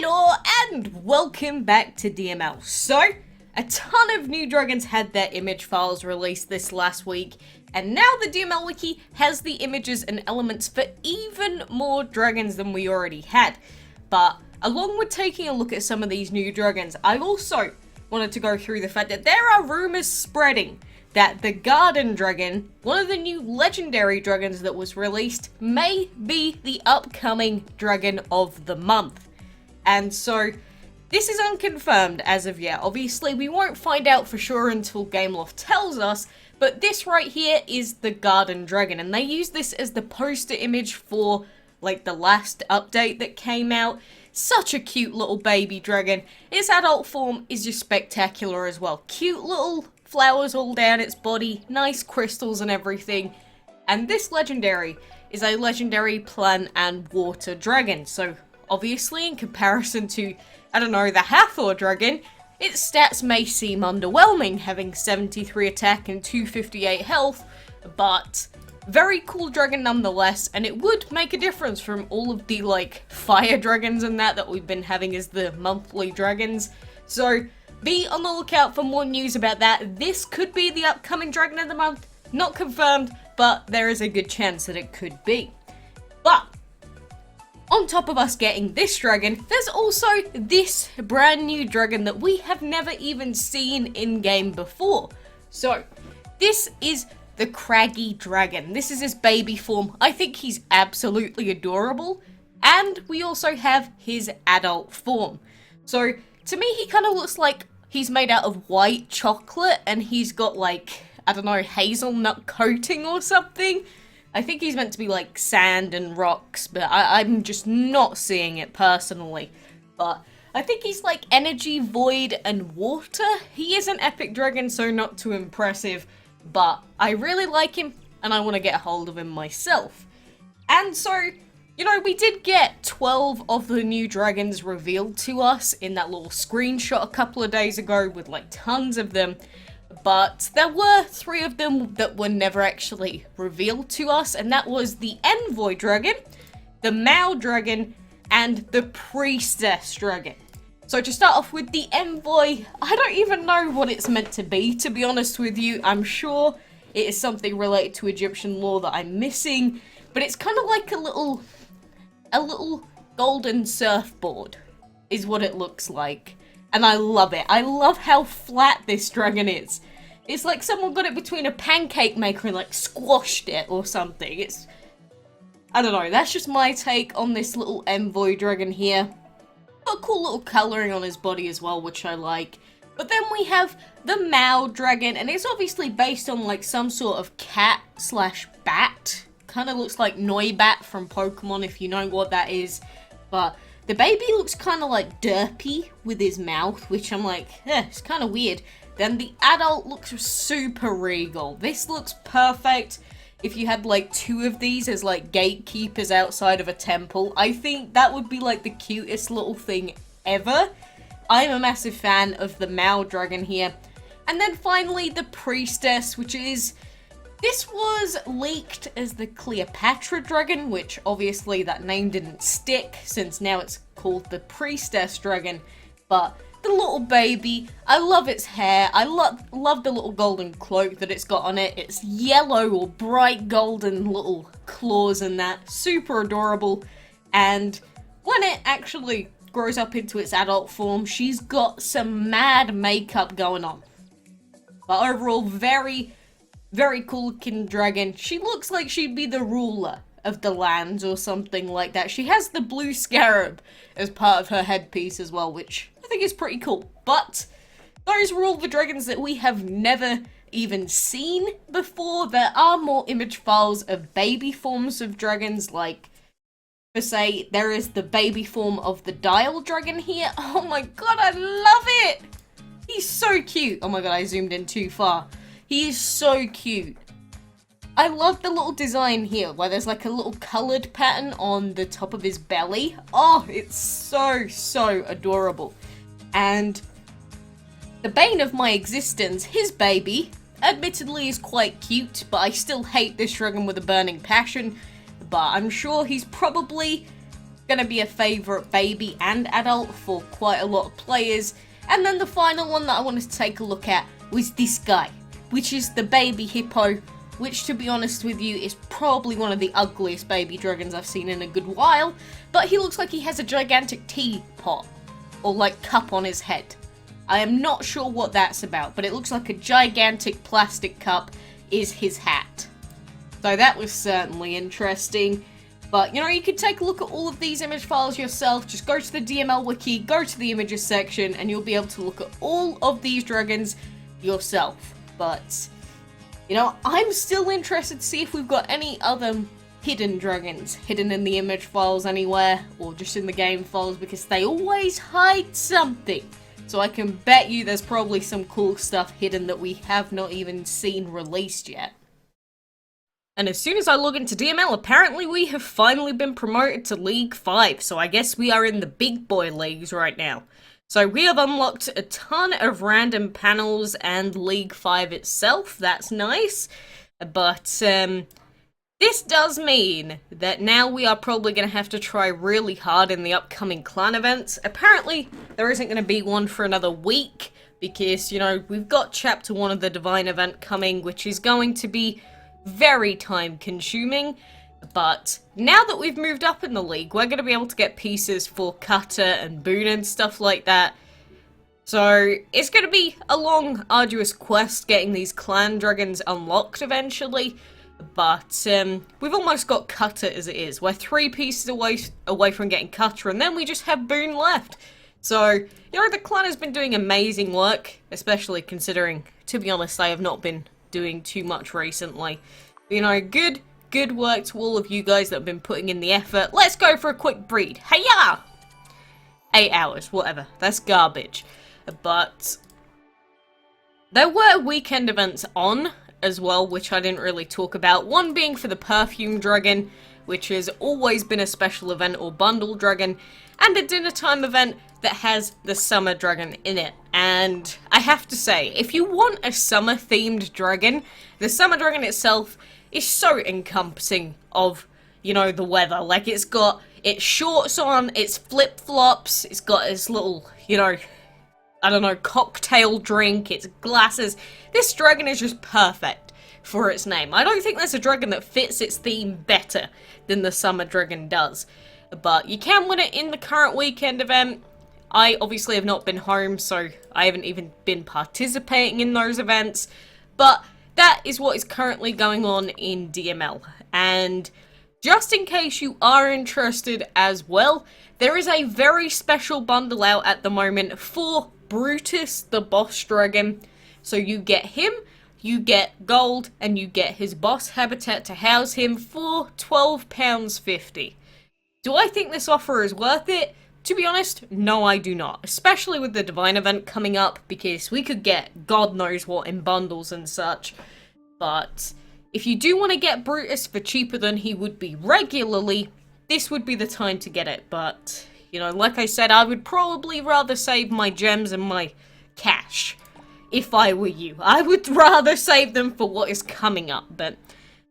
Hello and welcome back to DML. So, a ton of new dragons had their image files released this last week, and now the DML wiki has the images and elements for even more dragons than we already had. But along with taking a look at some of these new dragons, I also wanted to go through the fact that there are rumors spreading that the Garden Dragon, one of the new legendary dragons that was released, may be the upcoming dragon of the month. And so, this is unconfirmed as of yet. Obviously, we won't find out for sure until Gameloft tells us, but this right here is the Garden Dragon, and they use this as the poster image for, like, the last update that came out. Such a cute little baby dragon. Its adult form is just spectacular as well. Cute little flowers all down its body, nice crystals and everything. And this legendary is a legendary plant and water dragon. So obviously in comparison to, I don't know, the Hathor dragon, its stats may seem underwhelming, having 73 attack and 258 health, but very cool dragon nonetheless, and it would make a difference from all of the, like, fire dragons and that we've been having as the monthly dragons. So be on the lookout for more news about that. This could be the upcoming dragon of the month. Not confirmed, but there is a good chance that it could be. But on top of us getting this dragon, there's also this brand new dragon that we have never even seen in-game before. So this is the Craggy Dragon. This is his baby form. I think he's absolutely adorable. And we also have his adult form. So to me, he kind of looks like he's made out of white chocolate and he's got, like, I don't know, hazelnut coating or something. I think he's meant to be like sand and rocks, but I'm just not seeing it personally. But I think he's like energy, void, and water. He is an epic dragon, so not too impressive, but I really like him and I want to get a hold of him myself. And so, you know, we did get 12 of the new dragons revealed to us in that little screenshot a couple of days ago with like tons of them. But there were 3 of them that were never actually revealed to us, and that was the Envoy Dragon, the Mao Dragon, and the Priestess Dragon. So to start off with the Envoy, I don't even know what it's meant to be honest with you. I'm sure it is something related to Egyptian lore that I'm missing, but it's kind of like a little golden surfboard is what it looks like. And I love it. I love how flat this dragon is. It's like someone got it between a pancake maker and like squashed it or something. It's, I don't know, that's just my take on this little Envoy dragon here. Got a cool little colouring on his body as well, which I like. But then we have the Mao dragon, and it's obviously based on like some sort of cat slash bat. Kind of looks like Noibat from Pokemon, if you know what that is. But the baby looks kind of like derpy with his mouth, which I'm like, it's kind of weird. Then the adult looks super regal. This looks perfect if you had like 2 of these as like gatekeepers outside of a temple. I think that would be like the cutest little thing ever. I'm a massive fan of the Mao dragon here. And then finally the Priestess, which is, this was leaked as the Cleopatra Dragon, which obviously that name didn't stick since now it's called the Priestess Dragon. But the little baby, I love its hair. I love the little golden cloak that it's got on it. It's yellow or bright golden little claws and that. Super adorable. And when it actually grows up into its adult form, she's got some mad makeup going on. But overall, very cool looking dragon. She looks like she'd be the ruler of the lands or something like that. She has the blue scarab as part of her headpiece as well, which I think is pretty cool. But those were all the dragons that we have never even seen before. There are more image files of baby forms of dragons, like, per se, there is the baby form of the Dial Dragon here. Oh my god, I love it! He's so cute. Oh my god, I zoomed in too far. He is so cute. I love the little design here, where there's like a little coloured pattern on the top of his belly. Oh, it's so adorable. And the bane of my existence, his baby, admittedly is quite cute, but I still hate this dragon with a burning passion. But I'm sure he's probably gonna be a favorite baby and adult for quite a lot of players. And then the final one that I wanted to take a look at was this guy, which is the baby Hippo, which, to be honest with you, is probably one of the ugliest baby dragons I've seen in a good while, but he looks like he has a gigantic teapot, or like cup on his head. I am not sure what that's about, but it looks like a gigantic plastic cup is his hat. So that was certainly interesting. But, you know, you could take a look at all of these image files yourself. Just go to the DML wiki, go to the images section, and you'll be able to look at all of these dragons yourself. But, you know, I'm still interested to see if we've got any other hidden dragons hidden in the image files anywhere, or just in the game files, because they always hide something. So I can bet you there's probably some cool stuff hidden that we have not even seen released yet. And as soon as I log into DML, apparently we have finally been promoted to League 5, so I guess we are in the big boy leagues right now. So we have unlocked a ton of random panels and League 5 itself, that's nice. But this does mean that now we are probably going to have to try really hard in the upcoming clan events. Apparently there isn't going to be one for another week, because, you know, we've got Chapter 1 of the Divine event coming, which is going to be very time consuming, but now that we've moved up in the league, we're going to be able to get pieces for Cutter and Boone and stuff like that. So it's going to be a long, arduous quest getting these clan dragons unlocked eventually, but we've almost got Cutter as it is. We're 3 pieces away from getting Cutter, and then we just have Boone left. So, you know, the clan has been doing amazing work, especially considering, to be honest, I have not been doing too much recently. You know, good work to all of you guys that have been putting in the effort. Let's go for a quick breed. Hey-ya! 8 hours, whatever. That's garbage. But there were weekend events on as well, which I didn't really talk about. One being for the Perfume Dragon, which has always been a special event or bundle dragon, and a dinner time event that has the Summer Dragon in it. And I have to say, if you want a summer themed dragon, the Summer Dragon itself is so encompassing of, you know, the weather. Like, it's got its shorts on, its flip-flops, it's got its little, you know, I don't know, cocktail drink, its glasses. This dragon is just perfect for its name. I don't think there's a dragon that fits its theme better than the Summer Dragon does. But you can win it in the current weekend event. I obviously have not been home, so I haven't even been participating in those events. But that is what is currently going on in DML. And just in case you are interested as well, there is a very special bundle out at the moment for Brutus, the boss dragon. So you get him, you get gold, and you get his boss habitat to house him for £12.50. Do I think this offer is worth it? To be honest, no, I do not. Especially with the Divine event coming up, because we could get God knows what in bundles and such. But if you do want to get Brutus for cheaper than he would be regularly, this would be the time to get it. But, you know, like I said, I would probably rather save my gems and my cash. If I were you, I would rather save them for what is coming up. But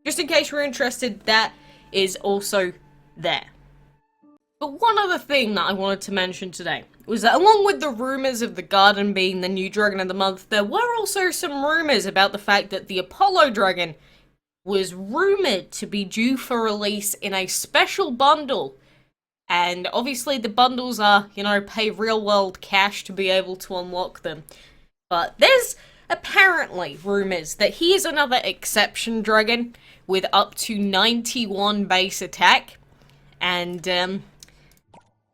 just in case you're interested, that is also there. But one other thing that I wanted to mention today was that along with the rumours of the Garden being the new Dragon of the Month, there were also some rumours about the fact that the Apollo Dragon was rumoured to be due for release in a special bundle. And obviously the bundles are, you know, pay real world cash to be able to unlock them. But there's apparently rumours that he is another exception dragon with up to 91 base attack. And,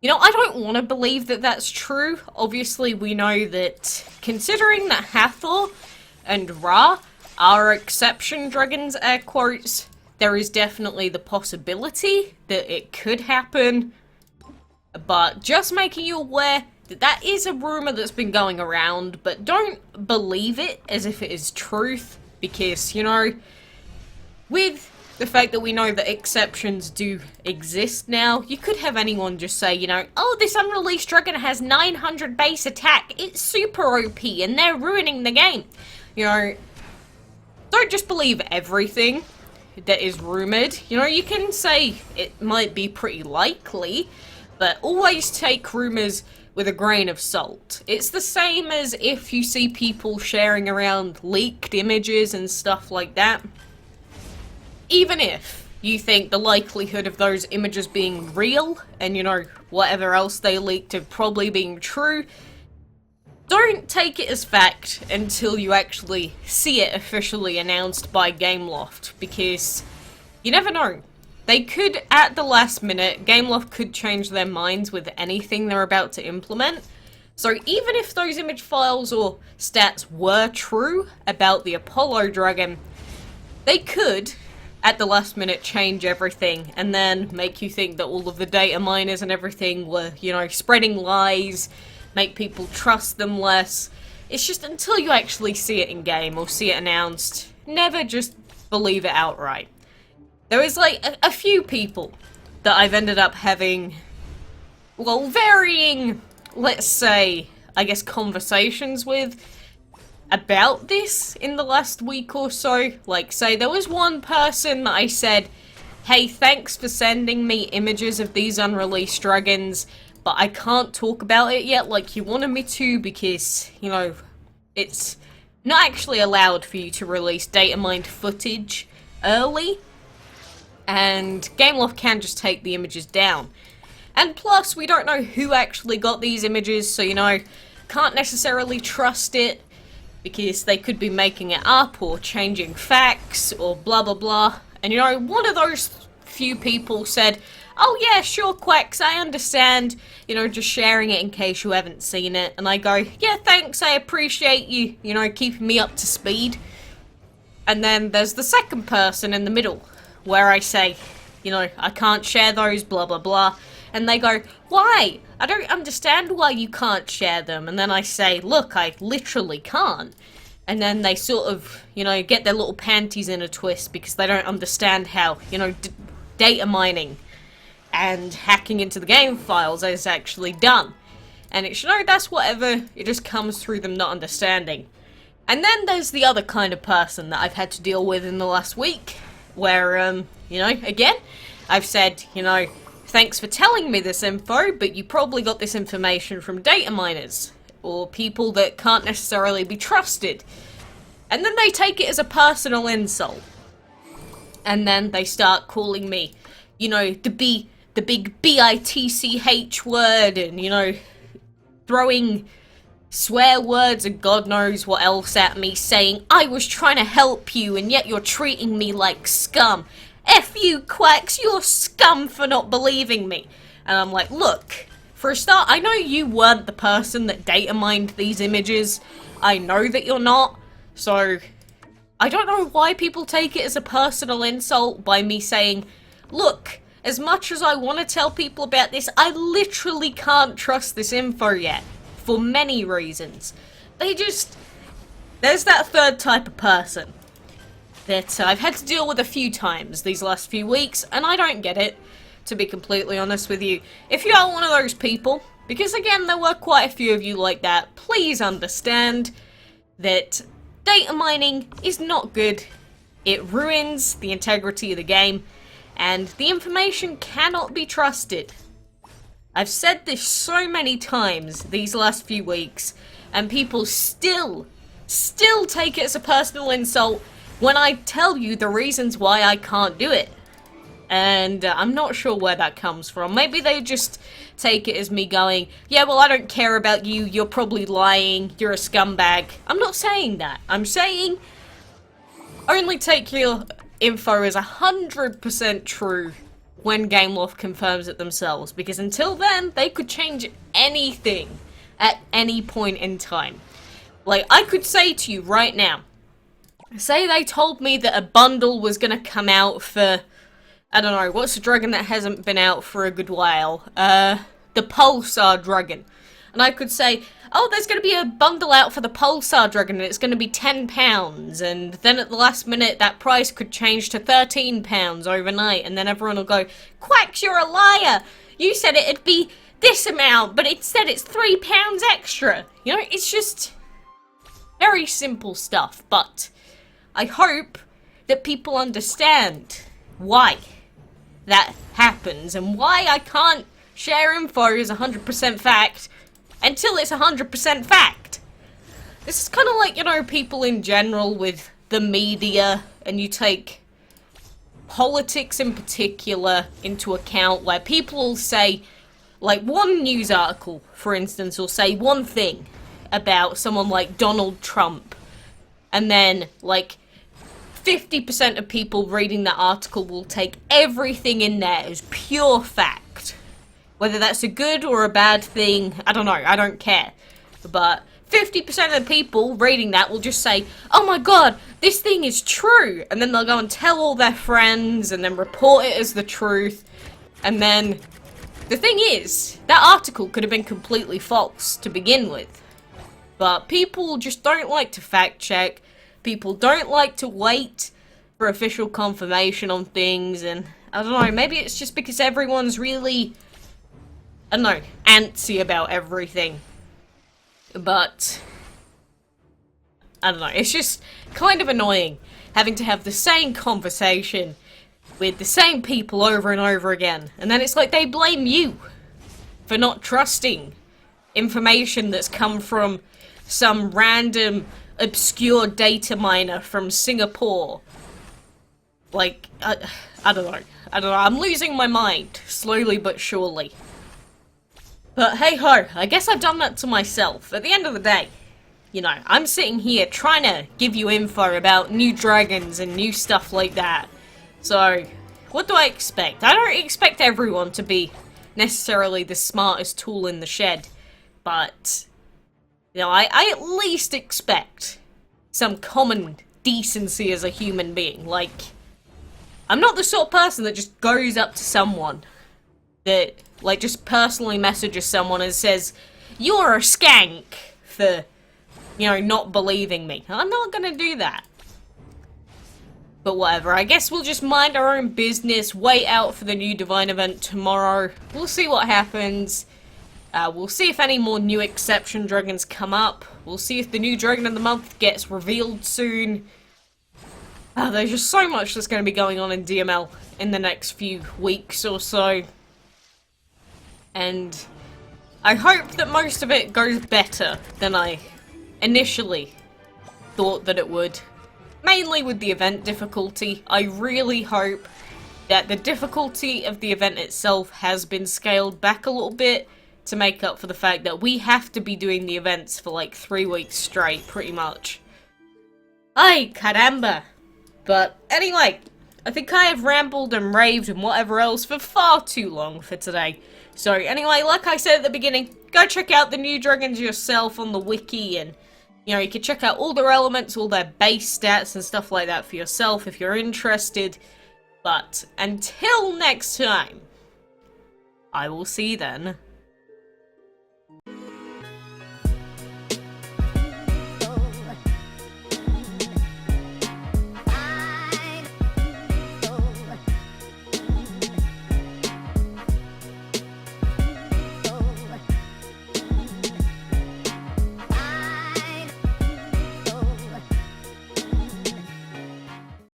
you know, I don't want to believe that that's true. Obviously, we know that, considering that Hathor and Ra are exception dragons, air quotes, there is definitely the possibility that it could happen. But just making you aware that that is a rumor that's been going around, but don't believe it as if it is truth, because, you know, with the fact that we know that exceptions do exist now, you could have anyone just say, you know, oh, this unreleased dragon has 900 base attack, it's super OP, and they're ruining the game. You know, don't just believe everything that is rumored. You know, you can say it might be pretty likely, But always take rumors with a grain of salt. It's the same as if you see people sharing around leaked images and stuff like that. Even if you think the likelihood of those images being real, and you know, whatever else they leaked of probably being true, don't take it as fact until you actually see it officially announced by Gameloft, because you never know. They could, at the last minute, Gameloft could change their minds with anything they're about to implement. So even if those image files or stats were true about the Apollo Dragon, they could, at the last minute, change everything and then make you think that all of the data miners and everything were, you know, spreading lies, make people trust them less. It's just until you actually see it in game or see it announced, never just believe it outright. There is like a few people that I've ended up having, well, varying, let's say, I guess, conversations with about this in the last week or so. Like, say, there was one person that I said, hey, thanks for sending me images of these unreleased dragons, but I can't talk about it yet like you wanted me to because, you know, it's not actually allowed for you to release data mined footage early. And Gameloft can just take the images down. And plus, we don't know who actually got these images, so, you know, can't necessarily trust it, because they could be making it up, or changing facts, or blah blah blah. And, you know, one of those few people said, oh yeah, sure, Quacks, I understand, you know, just sharing it in case you haven't seen it. And I go, yeah, thanks, I appreciate you, you know, keeping me up to speed. And then there's the second person in the middle, where I say, you know, I can't share those, blah blah blah, and they go, why? I don't understand why you can't share them. And then I say, look, I literally can't. And then they sort of, you know, get their little panties in a twist because they don't understand how, you know, data mining and hacking into the game files is actually done. And it's, you know, that's whatever, it just comes through them not understanding. And then there's the other kind of person that I've had to deal with in the last week, where, you know, again, I've said, you know, thanks for telling me this info, but you probably got this information from data miners, or people that can't necessarily be trusted. And then they take it as a personal insult. And then they start calling me, you know, the big BITCH word, and, you know, throwing swear words and God knows what else at me, saying, I was trying to help you and yet you're treating me like scum. F you, Quacks, you're scum for not believing me. And I'm like, look, for a start, I know you weren't the person that data mined these images. I know that you're not. So, I don't know why people take it as a personal insult by me saying, look, as much as I want to tell people about this, I literally can't trust this info yet. For many reasons. There's that third type of person that I've had to deal with a few times these last few weeks, and I don't get it, to be completely honest with you. If you are one of those people, because again, there were quite a few of you like that, please understand that data mining is not good. It ruins the integrity of the game, and the information cannot be trusted. I've said this so many times these last few weeks, and people still take it as a personal insult when I tell you the reasons why I can't do it. And I'm not sure where that comes from. Maybe they just take it as me going, yeah, well, I don't care about you, you're probably lying, you're a scumbag. I'm not saying that. I'm saying only take your info as 100% true when Gameloft confirms it themselves, because until then, they could change anything at any point in time. Like, I could say to you right now, say they told me that a bundle was gonna come out for, I don't know, what's a dragon that hasn't been out for a good while? The Pulsar Dragon. And I could say, oh, there's going to be a bundle out for the Pulsar Dragon and it's going to be £10, and then at the last minute that price could change to £13 overnight, and then everyone will go, Quacks, you're a liar! You said it'd be this amount, but instead it's £3 extra! You know, it's just very simple stuff, but I hope that people understand why that happens and why I can't share info is 100% fact until it's 100% fact. This is kind of like, you know, people in general with the media, and you take politics in particular into account, where people will say, like, one news article, for instance, will say one thing about someone like Donald Trump, and then, like, 50% of people reading that article will take everything in there as pure fact. Whether that's a good or a bad thing, I don't know, I don't care. But 50% of people reading that will just say, oh my god, this thing is true! And then they'll go and tell all their friends, and then report it as the truth. And then, the thing is, that article could have been completely false to begin with. But people just don't like to fact check. People don't like to wait for official confirmation on things, and I don't know, maybe it's just because everyone's really, I don't know, antsy about everything. But I don't know, it's just kind of annoying having to have the same conversation with the same people over and over again, and then it's like they blame you for not trusting information that's come from some random obscure data miner from Singapore. Like, I don't know, I'm losing my mind, slowly but surely. But hey ho, I guess I've done that to myself. At the end of the day, you know, I'm sitting here trying to give you info about new dragons and new stuff like that. So, what do I expect? I don't expect everyone to be necessarily the smartest tool in the shed, but, you know, I at least expect some common decency as a human being. Like, I'm not the sort of person that just goes up to someone that, like, just personally messages someone and says, you're a skank for, you know, not believing me. I'm not gonna do that. But whatever, I guess we'll just mind our own business, wait out for the new Divine event tomorrow. We'll see what happens. We'll see if any more new exception dragons come up. We'll see if the new dragon of the month gets revealed soon. There's just so much that's going to be going on in DML in the next few weeks or so. And I hope that most of it goes better than I initially thought that it would. Mainly with the event difficulty. I really hope that the difficulty of the event itself has been scaled back a little bit to make up for the fact that we have to be doing the events for like 3 weeks straight, pretty much. Ay, caramba! But anyway, I think I have rambled and raved and whatever else for far too long for today. So anyway, like I said at the beginning, go check out the new dragons yourself on the wiki, and you know, you can check out all their elements, all their base stats and stuff like that for yourself if you're interested. But until next time, I will see you then.